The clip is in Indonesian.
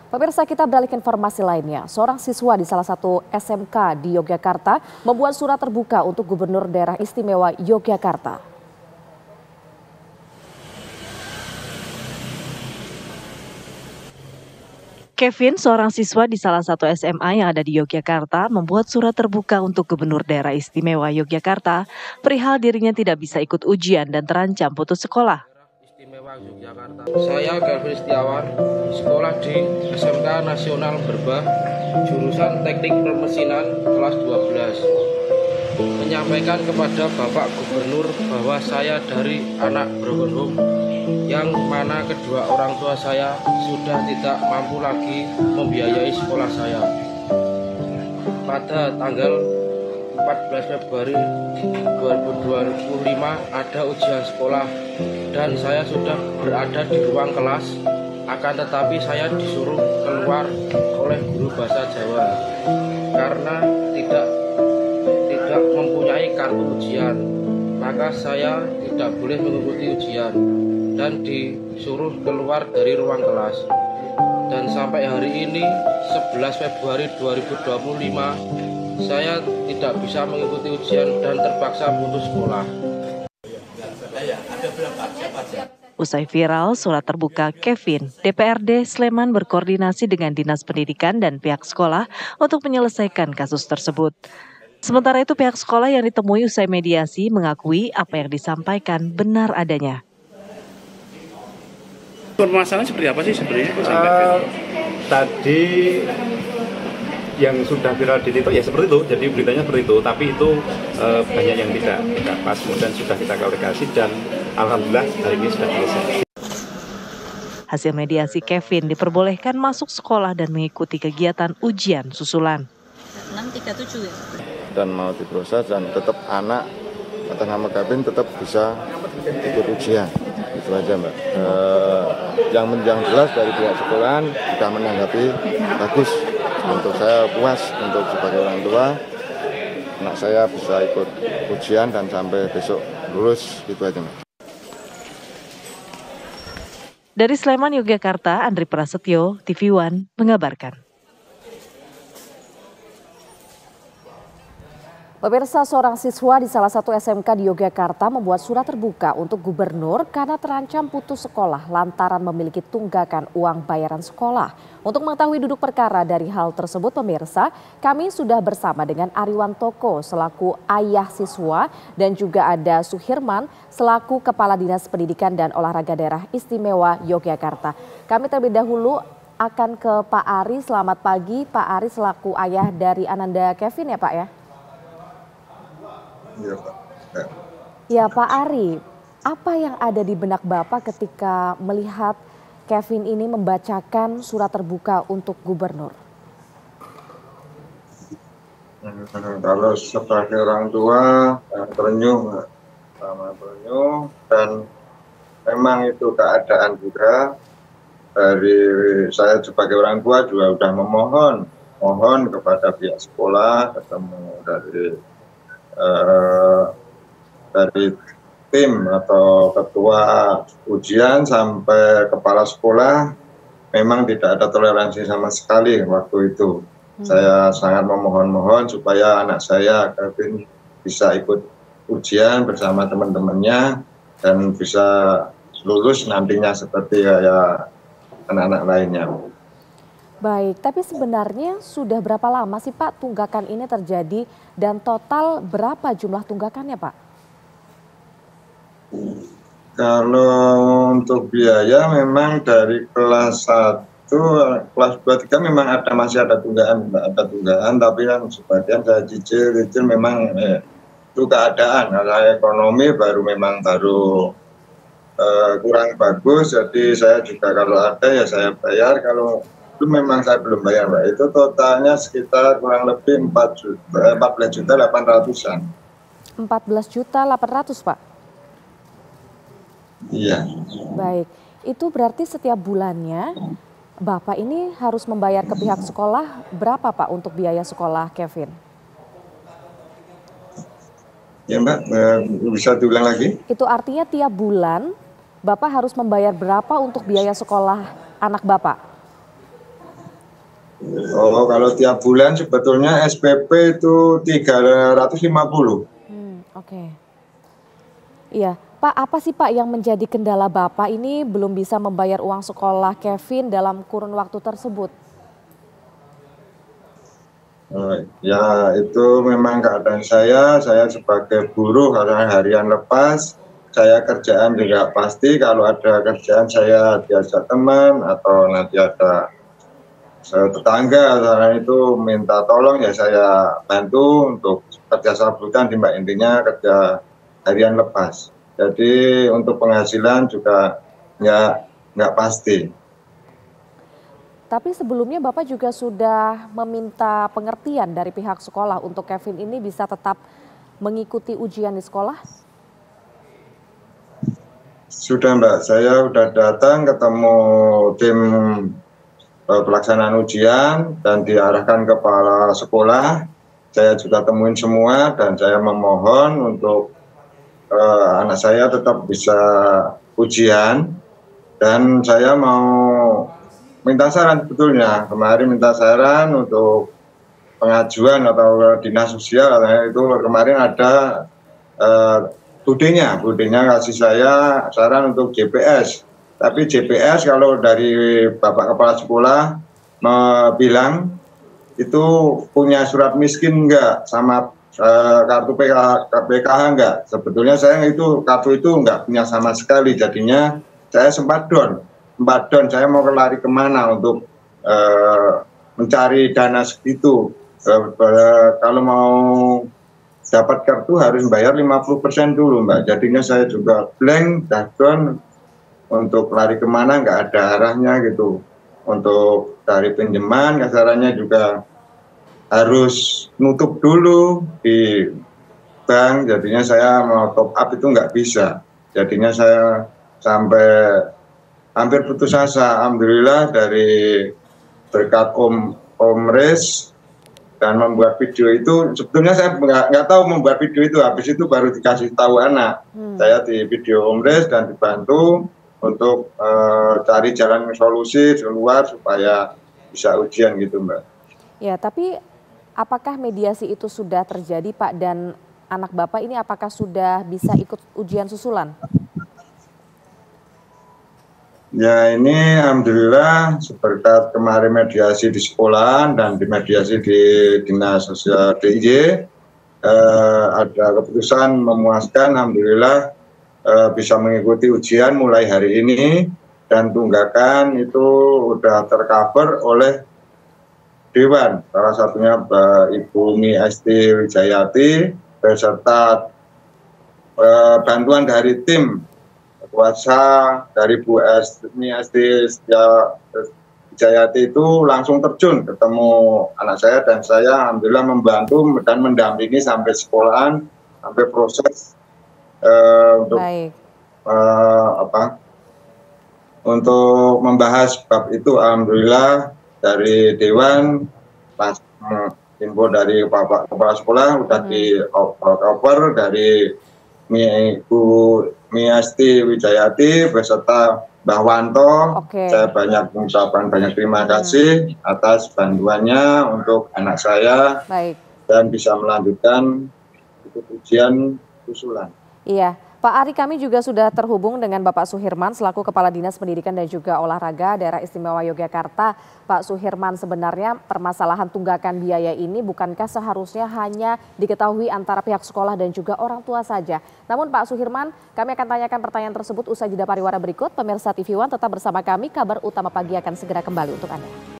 Pemirsa, kita beralih ke informasi lainnya. Seorang siswa di salah satu SMK di Yogyakarta membuat surat terbuka untuk Gubernur Daerah Istimewa Yogyakarta. Kevin, seorang siswa di salah satu SMA yang ada di Yogyakarta, membuat surat terbuka untuk Gubernur Daerah Istimewa Yogyakarta perihal dirinya tidak bisa ikut ujian dan terancam putus sekolah. Saya Kevin Setiawan, sekolah di SMK Nasional Berbah, jurusan Teknik Permesinan kelas 12. Menyampaikan kepada Bapak Gubernur bahwa saya dari anak broken home, yang mana kedua orang tua saya sudah tidak mampu lagi membiayai sekolah saya. Pada tanggal 14 Februari 2025 ada ujian sekolah dan saya sudah berada di ruang kelas, akan tetapi saya disuruh keluar oleh guru bahasa Jawa karena tidak mempunyai kartu ujian, maka saya tidak boleh mengikuti ujian dan disuruh keluar dari ruang kelas. Dan sampai hari ini 11 Februari 2025 saya tidak bisa mengikuti ujian dan terpaksa putus sekolah. Usai viral surat terbuka Kevin, DPRD Sleman berkoordinasi dengan Dinas Pendidikan dan pihak sekolah untuk menyelesaikan kasus tersebut. Sementara itu pihak sekolah yang ditemui usai mediasi mengakui apa yang disampaikan benar adanya. Permasalahan seperti apa sih sebenarnya? Tadi yang sudah viral di TikTok ya seperti itu, jadi beritanya seperti itu, tapi itu banyak yang tidak pas, kemudian sudah kita klarifikasi dan alhamdulillah hari ini sudah selesai. Hasil mediasi Kevin diperbolehkan masuk sekolah dan mengikuti kegiatan ujian susulan. 637 ya? Dan mau diproses dan tetap anak atas nama Kevin tetap bisa ikut ujian, itu aja Mbak. Yang jelas dari pihak sekolahan sudah menanggapi bagus. Untuk saya puas untuk sebagai orang tua, anak saya bisa ikut ujian dan sampai besok lulus, gitu aja Mbak. Dari Sleman, Yogyakarta, Andri Prasetyo, TV One mengabarkan. Pemirsa, seorang siswa di salah satu SMK di Yogyakarta membuat surat terbuka untuk gubernur karena terancam putus sekolah lantaran memiliki tunggakan uang bayaran sekolah. Untuk mengetahui duduk perkara dari hal tersebut, pemirsa, kami sudah bersama dengan Ariwan Toko selaku ayah siswa dan juga ada Suhirman selaku Kepala Dinas Pendidikan dan Olahraga Daerah Istimewa Yogyakarta. Kami terlebih dahulu akan ke Pak Ari. Selamat pagi Pak Ari selaku ayah dari Ananda Kevin ya Pak ya? Iya Pak. Ya Pak Ari, apa yang ada di benak Bapak ketika melihat Kevin ini membacakan surat terbuka untuk gubernur? Kalau sebagai orang tua terenyuh, dan memang itu keadaan juga dari saya sebagai orang tua juga sudah mohon kepada pihak sekolah, ketemu dari tim atau ketua ujian sampai kepala sekolah, memang tidak ada toleransi sama sekali waktu itu. Saya sangat memohon supaya anak saya Kevin bisa ikut ujian bersama teman-temannya dan bisa lulus nantinya seperti kayak anak-anak lainnya. Baik, tapi sebenarnya sudah berapa lama sih Pak tunggakan ini terjadi dan total berapa jumlah tunggakannya Pak? Kalau untuk biaya memang dari kelas 1, kelas 2, 3 memang masih ada tunggakan, tapi yang sebagian saya cicil memang itu keadaan. Kalau ekonomi baru kurang bagus, jadi saya juga kalau ada ya saya bayar, kalau itu memang saya belum bayar Mbak. Itu totalnya sekitar kurang lebih 14.800-an. 14.800.000 Pak? Iya. Baik, itu berarti setiap bulannya Bapak ini harus membayar ke pihak sekolah berapa Pak untuk biaya sekolah Kevin? Ya Mbak, bisa diulang lagi? Itu artinya tiap bulan Bapak harus membayar berapa untuk biaya sekolah anak Bapak? Oh, kalau tiap bulan sebetulnya SPP itu 350. Oke. Iya, Pak, apa sih Pak yang menjadi kendala Bapak ini belum bisa membayar uang sekolah Kevin dalam kurun waktu tersebut? Ya itu memang keadaan saya sebagai buruh karena harian lepas, saya kerjaan juga pasti kalau ada kerjaan saya diajak teman atau nanti ada tetangga karena itu minta tolong ya saya bantu untuk kerja sambutan di Mbak, intinya kerja harian lepas. Jadi untuk penghasilan juga nggak pasti. Tapi sebelumnya Bapak juga sudah meminta pengertian dari pihak sekolah untuk Kevin ini bisa tetap mengikuti ujian di sekolah? Sudah Mbak, saya sudah datang ketemu tim pelaksanaan ujian dan diarahkan kepala sekolah. Saya juga temuin semua dan saya memohon untuk anak saya tetap bisa ujian dan saya mau minta saran sebetulnya. Kemarin minta saran untuk pengajuan atau dinas sosial itu kemarin ada budenya kasih saya saran untuk JPS. Tapi JPS kalau dari Bapak Kepala Sekolah bilang itu punya surat miskin enggak sama kartu PKH enggak. Sebetulnya saya itu kartu itu enggak punya sama sekali, jadinya saya sempat down. Saya mau lari kemana untuk mencari dana segitu. Kalau mau dapat kartu harus bayar 50% dulu Mbak. Jadinya saya juga blank, down, untuk lari kemana nggak ada arahnya gitu. Untuk dari pinjaman kasarannya juga harus nutup dulu di bank. Jadinya saya mau top up itu nggak bisa. Jadinya saya sampai hampir putus asa. Alhamdulillah dari berkat Om Riz dan membuat video itu, sebetulnya saya nggak tahu membuat video itu, habis itu baru dikasih tahu anak. Saya di video Om Riz dan dibantu untuk cari jalan solusi keluar supaya bisa ujian gitu Mbak. Ya, tapi apakah mediasi itu sudah terjadi Pak, dan anak Bapak ini apakah sudah bisa ikut ujian susulan? Ya ini alhamdulillah berkat kemarin mediasi di sekolah dan di mediasi di dinas sosial DIY ada keputusan memuaskan, alhamdulillah bisa mengikuti ujian mulai hari ini dan tunggakan itu udah tercover oleh Dewan, salah satunya Ibu Mi Esti Wijayati beserta bantuan dari tim kuasa dari Bu Mi Esti Wijayati itu langsung terjun ketemu anak saya dan saya alhamdulillah membantu dan mendampingi sampai sekolahan, sampai proses untuk untuk membahas bab itu. Alhamdulillah dari Dewan pas info dari Bapak Kepala Sekolah udah di cover dari Ibu Miasti Wijayati beserta Mbah Wanto. Saya banyak mengucapkan banyak terima kasih atas bantuannya untuk anak saya dan bisa melanjutkan ujian susulan. Iya, Pak Ari, kami juga sudah terhubung dengan Bapak Suhirman selaku Kepala Dinas Pendidikan dan juga Olahraga Daerah Istimewa Yogyakarta. Pak Suhirman, sebenarnya permasalahan tunggakan biaya ini bukankah seharusnya hanya diketahui antara pihak sekolah dan juga orang tua saja? Namun Pak Suhirman, kami akan tanyakan pertanyaan tersebut usai jeda pariwara berikut. Pemirsa TV One tetap bersama kami, kabar utama pagi akan segera kembali untuk Anda.